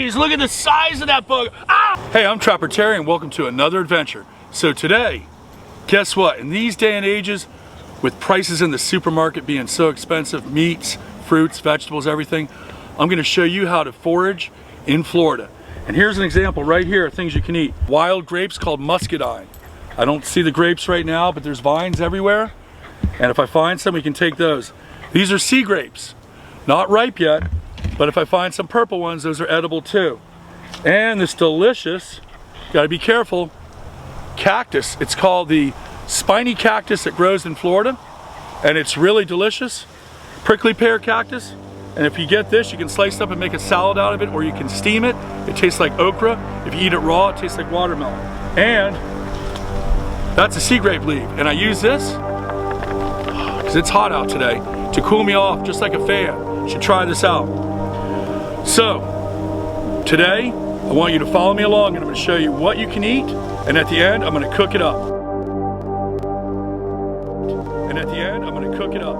Look at the size of that bug. Ah! Hey, I'm Trapper Terry and welcome to another adventure. So today, guess what? In these day and ages, with prices in the supermarket being so expensive, meats, fruits, vegetables, everything, I'm gonna show you how to forage in Florida. And here's an example right here of things you can eat. Wild grapes called muscadine. I don't see the grapes right now, but there's vines everywhere. And if I find some, we can take those. These are sea grapes, not ripe yet. But if I find some purple ones, those are edible too. And this delicious, gotta be careful, cactus. It's called the Spiny Cactus that grows in Florida. And it's really delicious. Prickly pear cactus. And if you get this, you can slice it up and make a salad out of it, or you can steam it. It tastes like okra. If you eat it raw, it tastes like watermelon. And that's a sea grape leaf. And I use this, because it's hot out today, to cool me off just like a fan. You should try this out. So, today, I want you to follow me along and I'm going to show you what you can eat, and at the end, I'm going to cook it up. And at the end, I'm going to cook it up.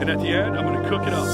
And at the end, I'm going to cook it up.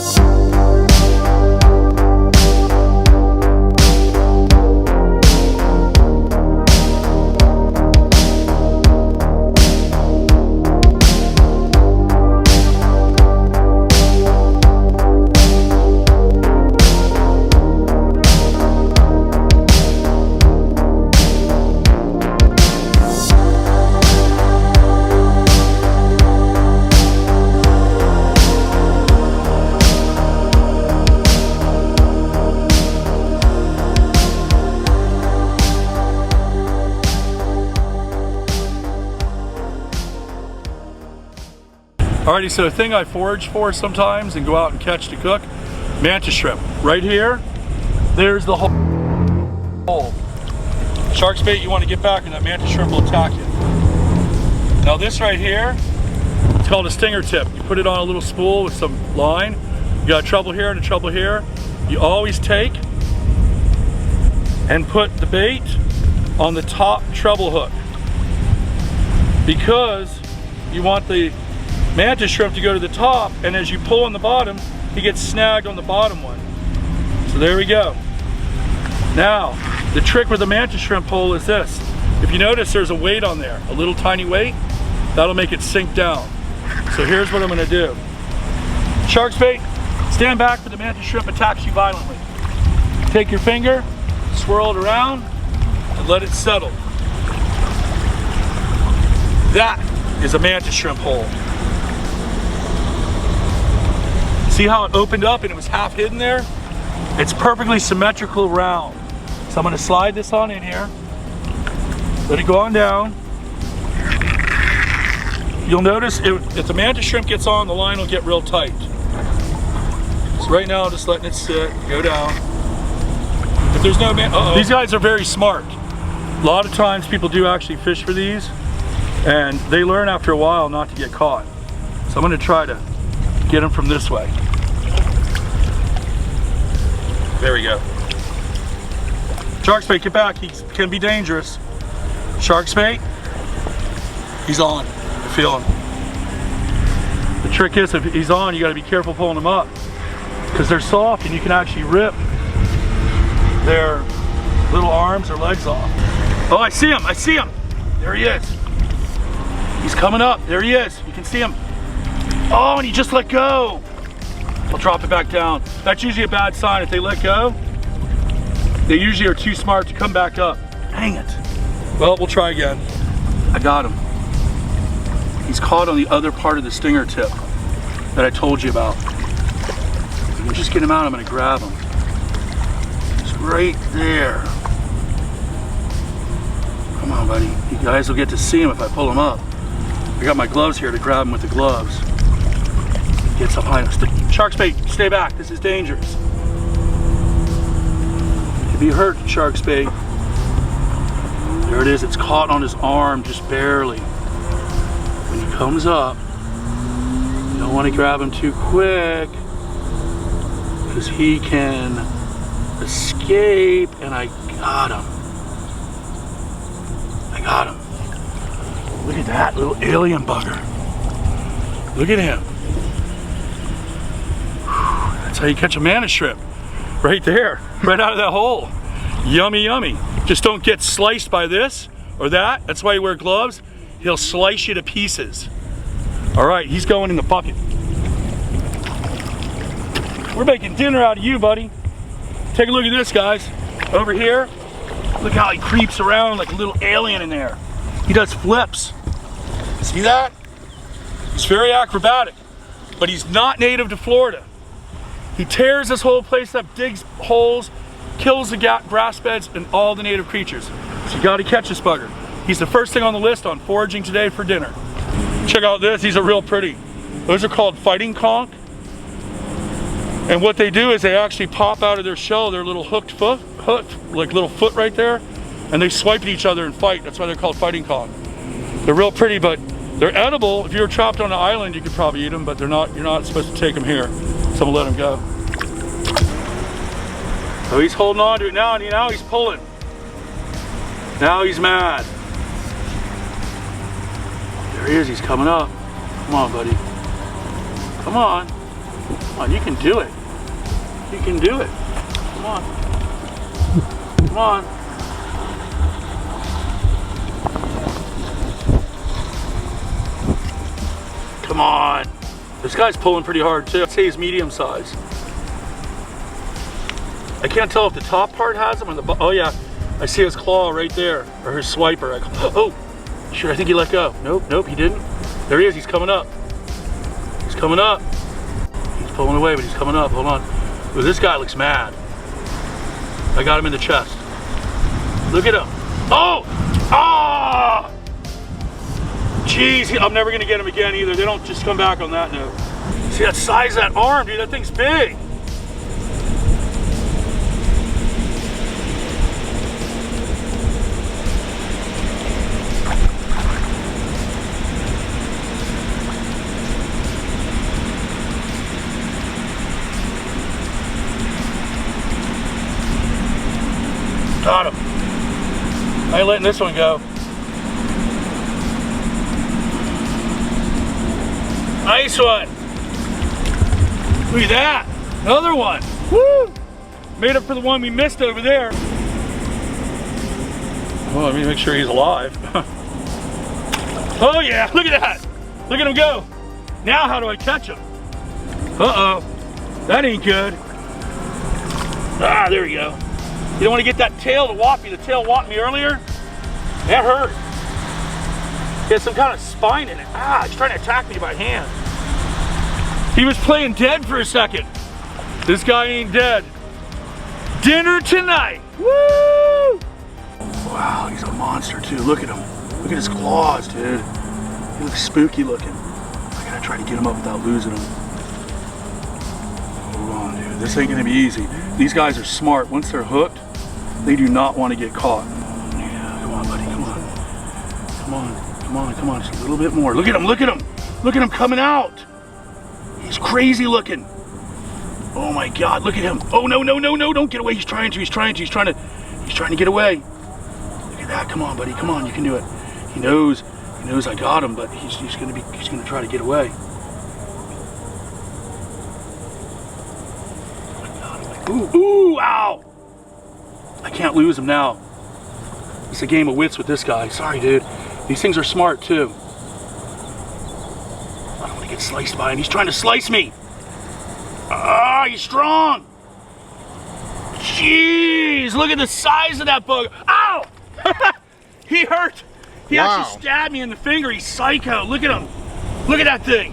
Alrighty, so the thing I forage for sometimes and go out and catch to cook, mantis shrimp. Right here, there's the hole. Shark's bait, you want to get back and that mantis shrimp will attack you. Now this right here, it's called a stinger tip. You put it on a little spool with some line. You got a treble here and a treble here. You always take and put the bait on the top treble hook, because you want the mantis shrimp to go to the top, and as you pull on the bottom, he gets snagged on the bottom one. So there we go. Now, the trick with the mantis shrimp hole is this. If you notice, there's a weight on there, a little tiny weight. That'll make it sink down. So here's what I'm gonna do. Shark's bait, stand back when the mantis shrimp attacks you violently. Take your finger, swirl it around, and let it settle. That is a mantis shrimp hole. See how it opened up and it was half hidden there? It's perfectly symmetrical round. So I'm gonna slide this on in here. Let it go on down. You'll notice if the mantis shrimp gets on, the line will get real tight. So right now I'm just letting it sit, go down. If there's no these guys are very smart. A lot of times people do actually fish for these, and they learn after a while not to get caught. So I'm gonna try to get them from this way. There we go. Shark's bait, get back. He can be dangerous. Shark's bait, he's on. I feel him. The trick is, if he's on, you gotta be careful pulling him up, because they're soft and you can actually rip their little arms or legs off. Oh, I see him, I see him. There he is. He's coming up, there he is. You can see him. Oh, and he just let go. I'll drop it back down. That's usually a bad sign. If they let go, they usually are too smart to come back up. Dang it. Well, we'll try again. I got him. He's caught on the other part of the stinger tip that I told you about. We'll just get him out. I'm gonna grab him. It's right there. Come on, buddy. You guys will get to see him if I pull him up. I got my gloves here to grab him with the gloves. Gets up high. Shark's bait, stay back. This is dangerous. Could be hurt, shark's bait. There it is. It's caught on his arm just barely. When he comes up, you don't want to grab him too quick, because he can escape. And I got him. I got him. Look at that little alien bugger. Look at him. That's how you catch a mantis shrimp. Right there, right out of that hole. Yummy, yummy. Just don't get sliced by this or that. That's why you wear gloves. He'll slice you to pieces. All right, he's going in the bucket. We're making dinner out of you, buddy. Take a look at this, guys. Over here, look how he creeps around like a little alien in there. He does flips. See that? He's very acrobatic, but he's not native to Florida. He tears this whole place up, digs holes, kills the grass beds and all the native creatures. So you gotta catch this bugger. He's the first thing on the list on foraging today for dinner. Check out this, these are real pretty. Those are called fighting conch. And what they do is they actually pop out of their shell, their little hooked, like little foot right there, and they swipe at each other and fight. That's why they're called fighting conch. They're real pretty, but they're edible. If you were trapped on an island, you could probably eat them, but they're not. You're not supposed to take them here. So I'm gonna let him go. So he's holding on to it now, and now he's pulling. Now he's mad. There he is, he's coming up. Come on, buddy. Come on. Come on, you can do it. You can do it. Come on. Come on. Come on. This guy's pulling pretty hard too. I'd say he's medium size. I can't tell if the top part has him or the, oh yeah, I see his claw right there, or his swiper. Oh, sure, I think he let go. Nope, nope, he didn't. There he is, he's coming up. He's coming up. He's pulling away, but he's coming up, hold on. Ooh, this guy looks mad. I got him in the chest. Look at him. Oh! Ah! Jeez, I'm never gonna get him again either. They don't just come back on that note. See that size of that arm, dude, that thing's big. Got him. I ain't letting this one go. Nice one. Look at that. Another one. Woo! Made up for the one we missed over there. Well, let me make sure he's alive. Oh yeah, look at that. Look at him go. Now how do I catch him? Uh-oh. That ain't good. Ah, there we go. You don't want to get that tail to whop you. The tail whopped me earlier. That hurt. He had some kind of spine in it. Ah, he's trying to attack me by hand. He was playing dead for a second. This guy ain't dead. Dinner tonight. Woo! Wow, he's a monster too. Look at him. Look at his claws, dude. He looks spooky looking. I gotta try to get him up without losing him. Hold on, dude. This ain't gonna be easy. These guys are smart. Once they're hooked, they do not want to get caught. Yeah, come on, buddy, come on. Come on, come on, come on, just a little bit more. Look at him, look at him. Look at him coming out. He's crazy looking. Oh my God, look at him. Oh no, no, no, no, don't get away. He's trying to get away. Look at that, come on, buddy, come on, you can do it. He knows I got him, but he's gonna try to get away. Ooh, ooh, ow! I can't lose him now. It's a game of wits with this guy. Sorry, dude. These things are smart, too. I don't want to get sliced by him. He's trying to slice me. Ah, he's strong. Jeez, look at the size of that bug. Ow! He hurt. He actually stabbed me in the finger. He's psycho. Look at him. Look at that thing.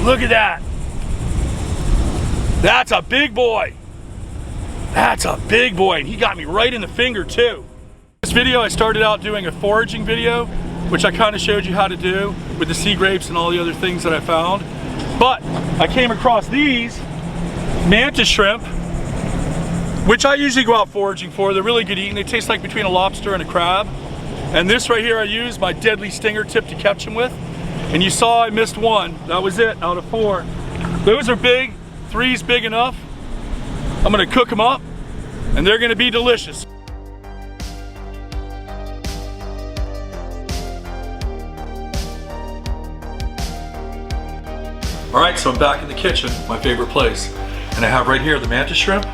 Look at that. That's a big boy. That's a big boy, and he got me right in the finger too. This video, I started out doing a foraging video, which I kind of showed you how to do with the sea grapes and all the other things that I found. But I came across these mantis shrimp, which I usually go out foraging for. They're really good eating. They taste like between a lobster and a crab. And this right here I used my deadly stinger tip to catch them with. And you saw I missed one. That was it out of 4. Those are big. 3's big enough. I'm gonna cook them up and they're gonna be delicious. All right, so I'm back in the kitchen, my favorite place. And I have right here the mantis shrimp.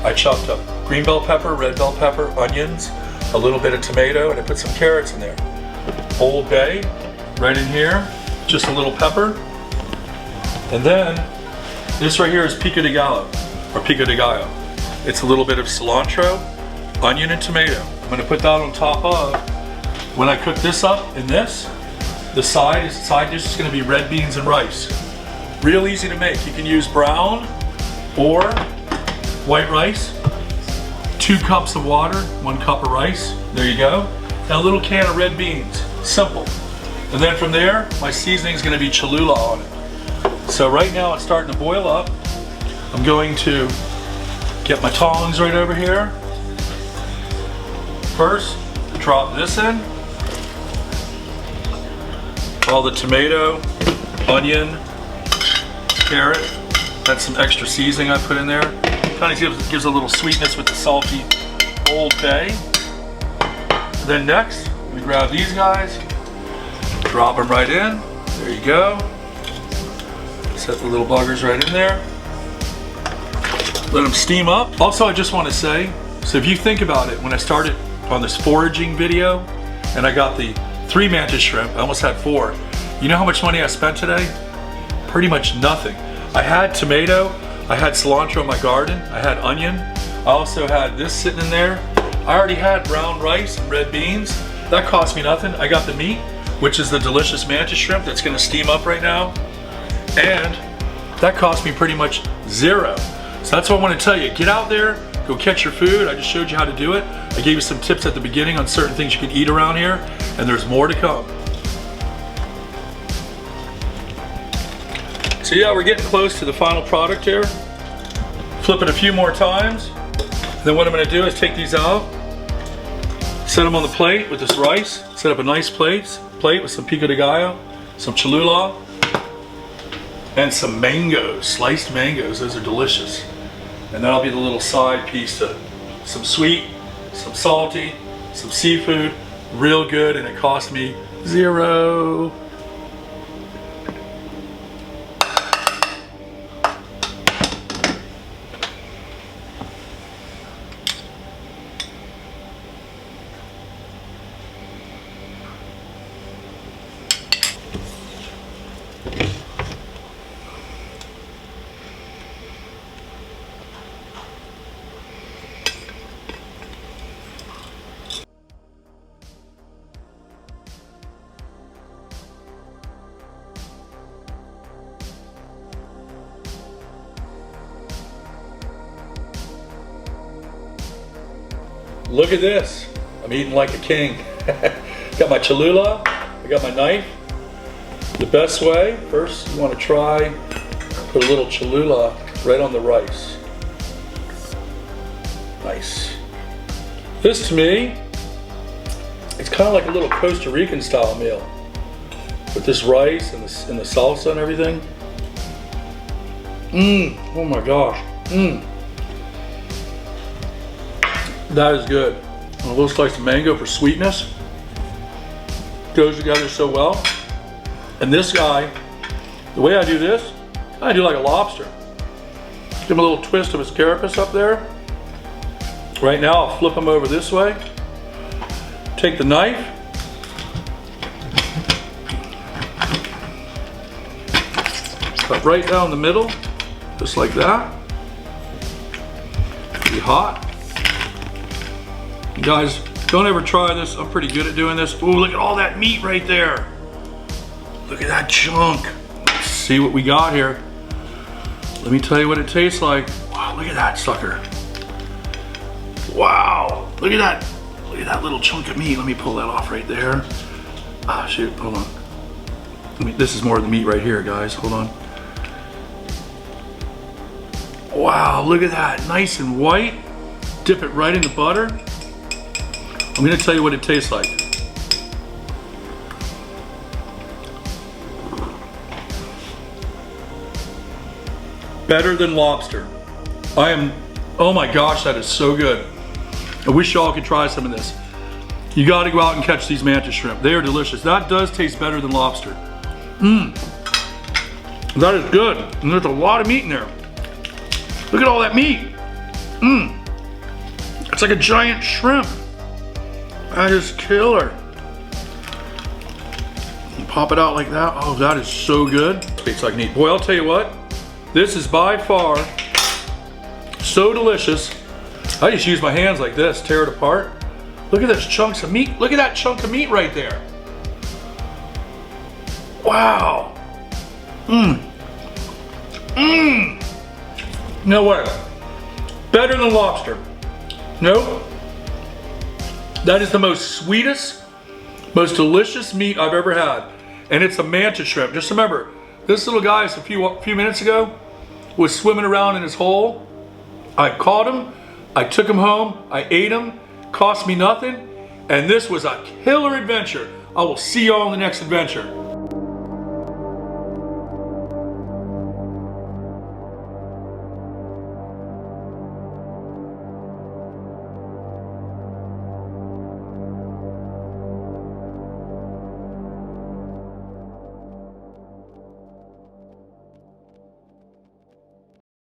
I chopped up green bell pepper, red bell pepper, onions, a little bit of tomato, and I put some carrots in there. Old Bay, right in here, just a little pepper. And then, this right here is Pico De Gallo, or Pico De Gallo. It's a little bit of cilantro, onion, and tomato. I'm gonna put that on top of, when I cook this up in this, the side dish is gonna be red beans and rice. Real easy to make. You can use brown or white rice. 2 cups of water, 1 cup of rice. There you go. And a little can of red beans. Simple. And then from there, my seasoning is gonna be Cholula on it. So right now it's starting to boil up. I'm going to get my tongs right over here. First, drop this in. All the tomato, onion, carrot, that's some extra seasoning I put in there. Kind of gives a little sweetness with the salty Old Bay. Then next, we grab these guys, drop them right in. There you go. Set the little buggers right in there. Let them steam up. Also, I just want to say, so if you think about it, when I started on this foraging video, and I got the 3 mantis shrimp, I almost had 4. You know how much money I spent today? Pretty much nothing. I had tomato, I had cilantro in my garden, I had onion, I also had this sitting in there. I already had brown rice and red beans. That cost me nothing. I got the meat, which is the delicious mantis shrimp that's gonna steam up right now. And that cost me pretty much 0. So that's what I want to tell you. Get out there, go catch your food. I just showed you how to do it. I gave you some tips at the beginning on certain things you can eat around here, and there's more to come. So yeah, we're getting close to the final product here. Flip it a few more times. Then what I'm gonna do is take these out, set them on the plate with this rice, set up a nice plate with some Pico De Gallo, some Cholula, and some mangoes, sliced mangoes. Those are delicious. And that'll be the little side piece to some sweet, some salty, some seafood, real good, and it cost me 0. Look at this. I'm eating like a king. Got my Cholula, I got my knife. The best way, first you want to try, put a little Cholula right on the rice. Nice. This to me, it's kind of like a little Costa Rican style meal. With this rice and the salsa and everything. Oh my gosh. That is good. And a little slice of mango for sweetness. Goes together so well. And this guy, the way I do this, I do like a lobster. Give him a little twist of his carapace up there. Right now I'll flip him over this way. Take the knife. Cut right down the middle, just like that. Be hot. You guys, don't ever try this. I'm pretty good at doing this. Ooh, look at all that meat right there. Look at that chunk. Let's see what we got here. Let me tell you what it tastes like. Wow, look at that sucker. Wow, look at that. Look at that little chunk of meat. Let me pull that off right there. Ah, shoot, hold on. This is more of the meat right here, guys. Hold on. Wow, look at that. Nice and white. Dip it right in the butter. I'm gonna tell you what it tastes like. Better than lobster. Oh my gosh, that is so good. I wish y'all could try some of this. You gotta go out and catch these mantis shrimp. They are delicious. That does taste better than lobster. That is good. And there's a lot of meat in there. Look at all that meat. It's like a giant shrimp. That is killer. You pop it out like that. Oh, that is so good. Tastes like meat. Boy, I'll tell you what. This is by far so delicious. I just use my hands like this, tear it apart. Look at those chunks of meat. Look at that chunk of meat right there. Wow. No way. Better than lobster. Nope. That is the most sweetest, most delicious meat I've ever had. And it's a manta shrimp. Just remember, this little guy a few minutes ago was swimming around in his hole. I caught him, I took him home, I ate him, cost me nothing, and this was a killer adventure. I will see you all in the next adventure.